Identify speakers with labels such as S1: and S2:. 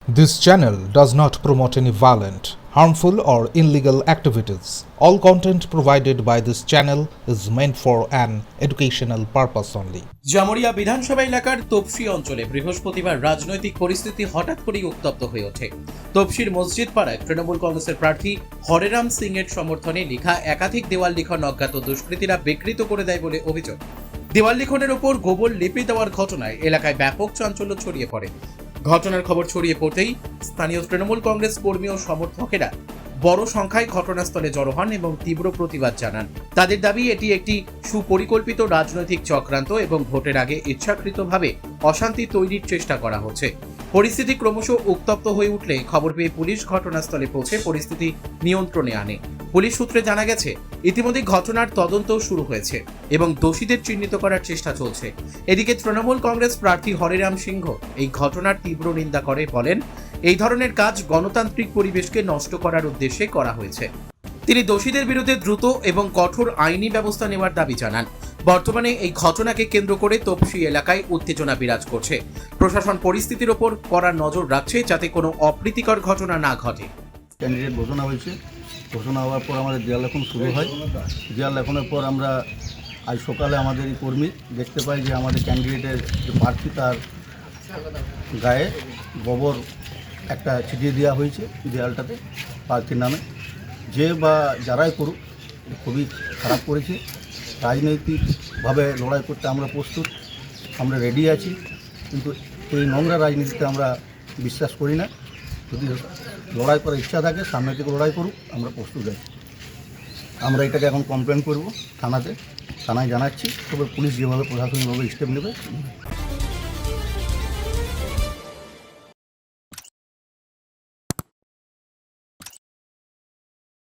S1: This channel does not promote any violent, harmful, or illegal activities. All content provided by this channel is meant for an educational purpose only.
S2: Jamuria বিধানসভা এলাকার তপসি অঞ্চলে বৃহস্পতিবার রাজনৈতিক পরিস্থিতি হঠাৎ করেই উত্তপ্ত হয়ে ওঠে। তপসির মসজিদ পাড়ায় তৃণমূল কংগ্রেসের প্রার্থী হরেরাম সিং এর সমর্থনে লেখা একাধিক দেওয়াল লিখন অজ্ঞাত দুষ্কৃতীরা বিকৃত করে দেয় বলে অভিযোগ। দেওয়াল লিখনের ওপর গোবর লেপে দেওয়ার ঘটনায় এলাকায় ব্যাপক চাঞ্চল্য ছড়িয়ে পড়ে। ঘটনার খবর ছড়িয়ে পড়তেই স্থানীয় তৃণমূল কংগ্রেস কর্মী ও সমর্থকেরা বড় সংখ্যায় ঘটনাস্থলে জড়ো হন এবং তীব্র প্রতিবাদ জানান। তাদের দাবি এটি একটি সুপরিকল্পিত রাজনৈতিক চক্রান্ত এবং ভোটের আগে ইচ্ছাকৃতভাবে অশান্তি তৈরির চেষ্টা করা হচ্ছে। পরিস্থিতি ক্রমশ উত্তপ্ত হয়ে উঠলে খবর পেয়ে পুলিশ ঘটনাস্থলে পৌঁছে পরিস্থিতি নিয়ন্ত্রণে আনে। পুলিশ সূত্রে জানা গেছে ইতিমধ্যে ঘটনার তদন্ত শুরু হয়েছে এবং দোষীদের চিহ্নিত করার চেষ্টা চলছে। এদিকে তৃণমূল কংগ্রেস প্রার্থী হরেরাম সিংহ এই ঘটনার তীব্র নিন্দা করে বলেন, এই ধরনের কাজ গণতান্ত্রিক পরিবেশকে নষ্ট করার উদ্দেশ্যে করা হয়েছে। তিনি দোষীদের বিরুদ্ধে দ্রুত এবং কঠোর আইনি ব্যবস্থা নেওয়ার দাবি জানান। বর্তমানে এই ঘটনাকে কেন্দ্র করে তপসি এলাকায় উত্তেজনা বিরাজ করছে। প্রশাসন পরিস্থিতির ওপর কড়া নজর রাখছে যাতে কোনো অপ্রীতিকর ঘটনা না ঘটে।
S3: ক্যান্ডিডেট ঘোষণা হয়েছে, ঘোষণা হওয়ার পর আমাদের দেয়াল লেখন শুরু হয়। দেয়াল লেখনের পর আমরা আজ সকালে আমাদের এই কর্মী দেখতে পাই যে আমাদের ক্যান্ডিডেটের যে প্রার্থী তার গায়ে গোবর একটা ছিটিয়ে দেওয়া হয়েছে দেয়ালটাতে প্রার্থীর নামে। যে বা যারাই করুক খুবই খারাপ করেছে। রাজনৈতিকভাবে লড়াই করতে আমরা প্রস্তুত, আমরা রেডি আছি, কিন্তু এই নোংরা রাজনীতিতে আমরা বিশ্বাস করি না। যদি লড়াই করার ইচ্ছা থাকে সামনে থেকে লড়াই করুক, আমরা প্রস্তুত আছি। আমরা এটাকে এখন কমপ্লেন করব থানায় জানাচ্ছি, তবে পুলিশ যেভাবে প্রশাসনিকভাবে স্টেপ নেবে।